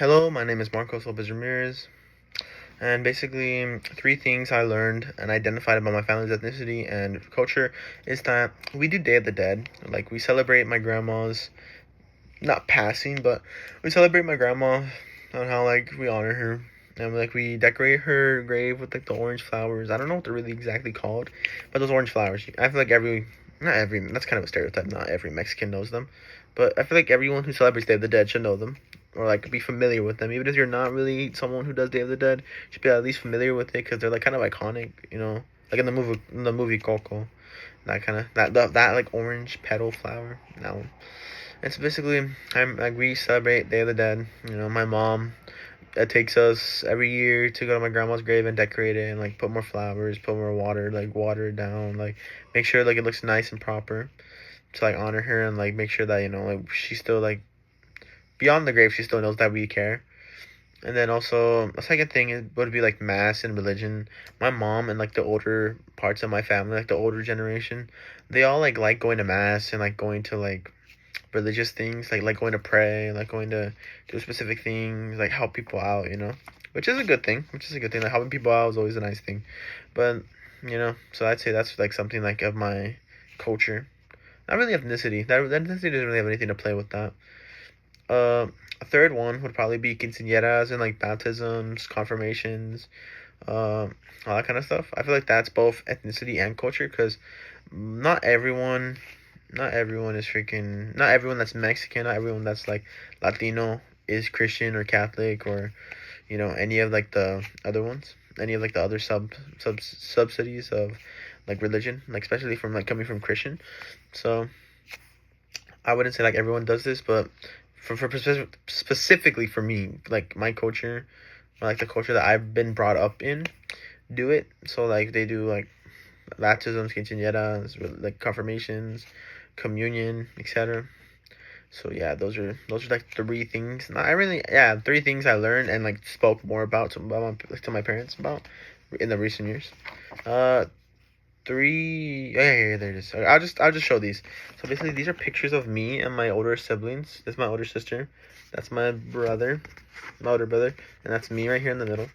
Hello, my name is Marcos Lopez Ramirez, and basically, three things I learned and identified about my family's ethnicity and culture is that we do Day of the Dead. Like, we celebrate my grandma's, not passing, but we celebrate my grandma on how, like, we honor her. And, like, we decorate her grave with, like, the orange flowers. I don't know what they're really exactly called, but those orange flowers. I feel like not every, that's kind of a stereotype, not every Mexican knows them. But I feel like everyone who celebrates Day of the Dead should know them or like be familiar with them. Even if you're not really someone who does Day of the Dead, you should be at least familiar with it because they're like kind of iconic, you know, like in the movie Coco, that kind of that like orange petal flower. That one. It's basically I'm like we celebrate Day of the Dead. You know, my mom it takes us every year to go to my grandma's grave and decorate it and like put more flowers, put more water, like water it down, like make sure like it looks nice and proper to like honor her and like make sure that like she's still like beyond the grave she still knows that we care. And then also a second thing would be like mass and religion. My mom and like the older parts of my family, like the older generation, they all like going to mass and like going to like religious things, like going to pray, like going to do specific things, like help people out, which is a good thing. Like helping people out is always a nice thing. But so I'd say that's like something like of my culture. Not really ethnicity. That ethnicity doesn't really have anything to play with that. A third one would probably be quinceañeras and like baptisms, confirmations, all that kind of stuff. I feel like that's both ethnicity and culture because not everyone, not everyone that's Mexican, not everyone that's like Latino is Christian or Catholic or any of like the other ones, any of like the other subsidies of like religion, like especially from like coming from Christian. So I wouldn't say like everyone does this, but specifically for me, like my culture, or like the culture that I've been brought up in, do it. So like they do like baptisms, quinceañeras, like confirmations, communion, etc. So yeah, those are like three things. Not I really yeah three things I learned and like spoke more about to my parents about in the recent years. Uh, Three. Yeah, there it is. I'll just show these. So basically, these are pictures of me and my older siblings. This is my older sister. That's my brother, my older brother, and that's me right here in the middle.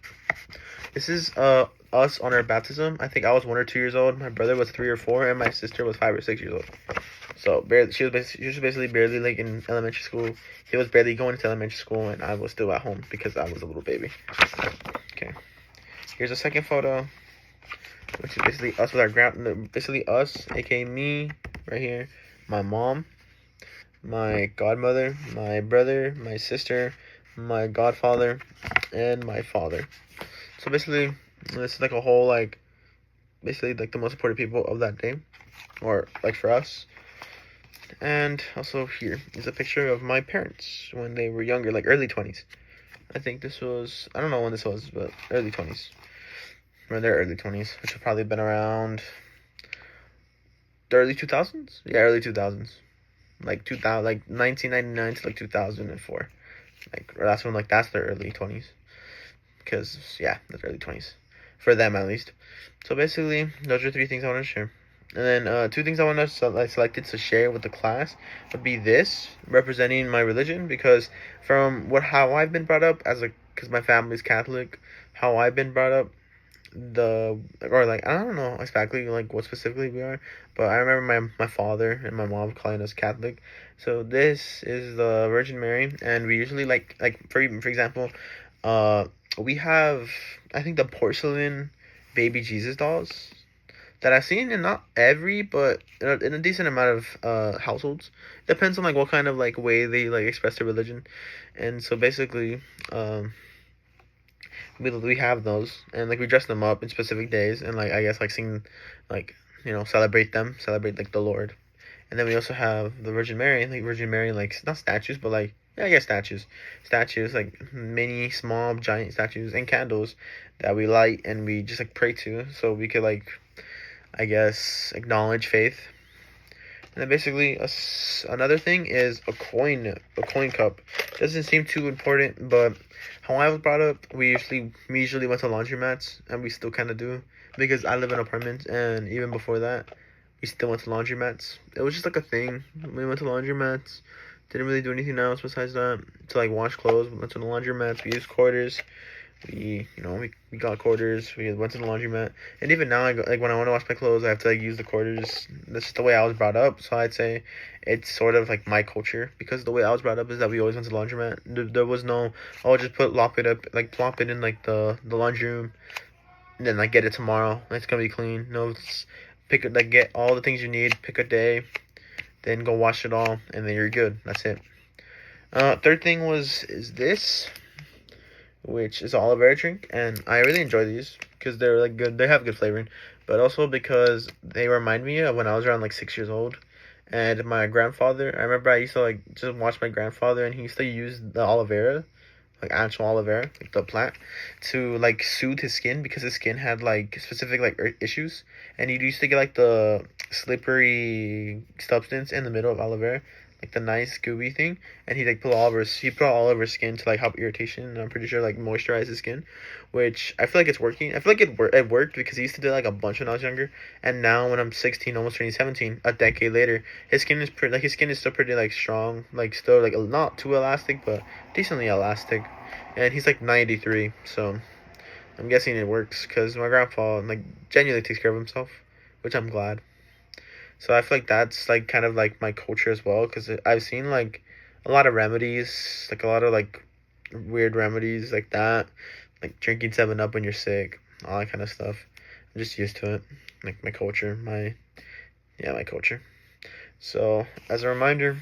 This is us on our baptism. I think I was 1 or 2 years old. My brother was 3 or 4, and my sister was 5 or 6 years old. So barely, she was basically barely like in elementary school. He was barely going to elementary school, and I was still at home because I was a little baby. Okay, here's a second photo, which is basically us with our basically us, aka me, right here, my mom, my godmother, my brother, my sister, my godfather, and my father. So basically, this is like a whole like, basically like the most important people of that day, or like for us. And also here is a picture of my parents when they were younger, like early 20s. I think this was, I don't know when this was, but early 20s. Or their early 20s, which have probably been around the early 2000s. Yeah, early 2000s, like 2000, like 1999 to like 2004. Like or that's when like that's their early 20s. Because yeah, that's early 20s for them at least. So basically, those are three things I want to share. And then two things I want to I selected to share with the class would be this representing my religion because from how I've been brought up because my family's Catholic, how I've been brought up or like I don't know exactly like what specifically we are, but I remember my father and my mom calling us Catholic. So this is the Virgin Mary, and we usually for example, we have I think the porcelain baby Jesus dolls that I've seen in not every but in a decent amount of households. Depends on like what kind of like way they like express their religion, and so basically we have those and like we dress them up in specific days and like I guess like sing like celebrate like the Lord. And then we also have the Virgin Mary like not statues but like yeah, I guess statues like mini small giant statues and candles that we light and we just like pray to so we could like I guess acknowledge faith. And then basically another thing is a coin cup. Doesn't seem too important, but how I was brought up, we usually went to laundromats, and we still kind of do because I live in apartments, and even before that, we still went to laundromats. It was just like a thing. We went to laundromats Didn't really do anything else besides that. To like wash clothes, we went to the laundromat, we used quarters. We got quarters. We went to the laundromat, and even now, like when I want to wash my clothes, I have to like use the quarters. That's just the way I was brought up. So I'd say it's sort of like my culture, because the way I was brought up is that we always went to the laundromat. There was no, oh, just lop it up, like plop it in like the laundry room, and then like get it tomorrow. It's gonna be clean. No, it's get all the things you need. Pick a day, then go wash it all, and then you're good. That's it. Third thing is this, which is an olive oil drink, and I really enjoy these because they're like good. They have good flavoring, but also because they remind me of when I was around like 6 years old, and my grandfather. I remember I used to like just watch my grandfather, and he used to use the aloe vera, like actual aloe vera, like the plant, to like soothe his skin because his skin had like specific like issues, and he used to get like the slippery substance in the middle of aloe vera, like the nice gooey thing, and he put all over his skin to like help irritation, and I'm pretty sure like moisturize his skin, which I feel like it's working. I feel like it worked because he used to do like a bunch when I was younger, and now when I'm 16, almost turning 17, a decade later, his skin is still pretty like strong, like still like not too elastic, but decently elastic, and he's like 93, so I'm guessing it works because my grandpa like genuinely takes care of himself, which I'm glad. So I feel like that's like kind of like my culture as well, because I've seen like a lot of remedies, like a lot of like weird remedies like that, like drinking 7 Up when you're sick, all that kind of stuff. I'm just used to it, like my culture, my culture. So as a reminder,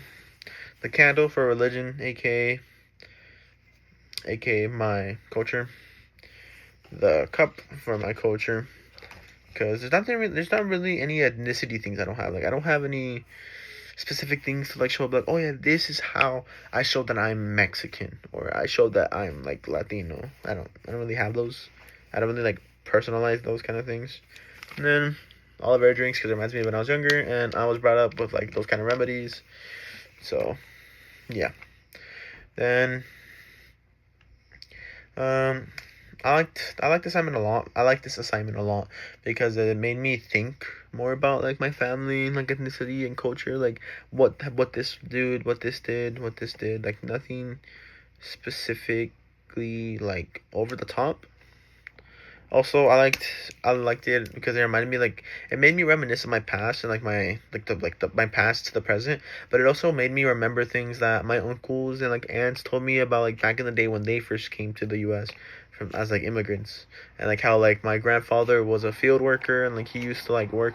the candle for religion, aka my culture, the cup for my culture, because there's not really any ethnicity things I don't have. Like I don't have any specific things to like show up like, oh yeah, this is how I show that I'm Mexican, or I show that I'm like Latino. I don't really have those. I don't really like personalize those kind of things. And then olive oil drinks because it reminds me of when I was younger and I was brought up with like those kind of remedies. So yeah. Then um I like this assignment a lot. I like this assignment a lot because it made me think more about like my family and like ethnicity and culture, like what this dude, what this did, like nothing specifically like over the top. Also, I liked it because it reminded me, like it made me reminisce of my past and like my past to the present, but it also made me remember things that my uncles and like aunts told me about like back in the day when they first came to the U.S. from as like immigrants, and like how like my grandfather was a field worker and like he used to like work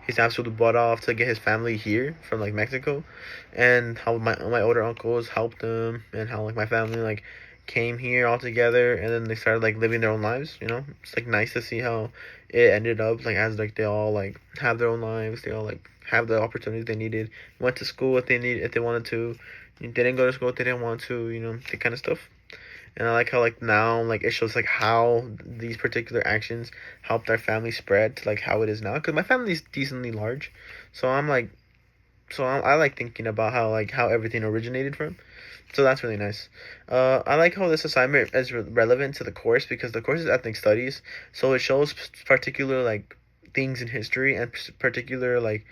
his absolute butt off to get his family here from like Mexico, and how my older uncles helped him, and how like my family like came here all together, and then they started like living their own lives. It's like nice to see how it ended up, like as like they all like have their own lives, they all like have the opportunities they needed, went to school if they wanted to, didn't go to school if they didn't want to, that kind of stuff. And I like how like now like it shows like how these particular actions helped our family spread to like how it is now, because my family is decently large, so I like thinking about how everything originated from. So that's really nice. I like how this assignment is relevant to the course because the course is ethnic studies, so it shows particular like things in history and particular like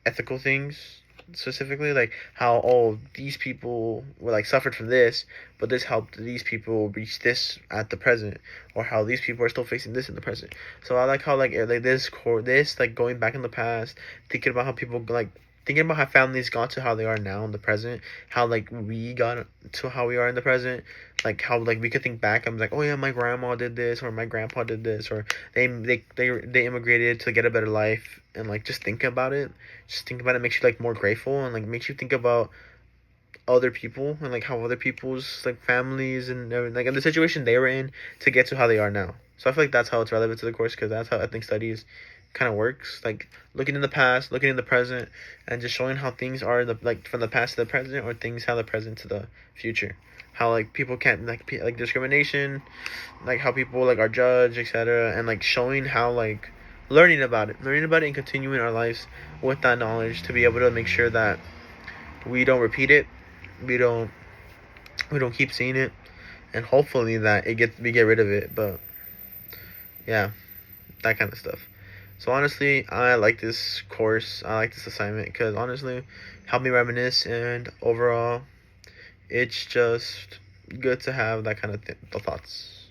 ethical things, specifically like how, oh, these people were like suffered from this, but this helped these people reach this at the present, or how these people are still facing this in the present. So I like how like this like going back in the past, thinking about how people like thinking about how families got to how they are now in the present, how like we got to how we are in the present, like how like we could think back and be like, oh yeah, my grandma did this, or my grandpa did this, or they immigrated to get a better life, and like just think about it makes you like more grateful, and like makes you think about other people and like how other people's like families and like in the situation they were in to get to how they are now. So I feel like that's how it's relevant to the course, because that's how ethnic studies kind of works, like looking in the past, looking in the present, and just showing how things are like from the past to the present, or things how the present to the future, how like people can't like discrimination, like how people like are judged, etc., and like showing how like learning about it and continuing our lives with that knowledge to be able to make sure that we don't repeat it, we don't we don't keep seeing it, and hopefully that we get rid of it. But yeah, that kind of stuff. So honestly, I like this course. I like this assignment because honestly, helped me reminisce, and overall, it's just good to have that kind of thoughts.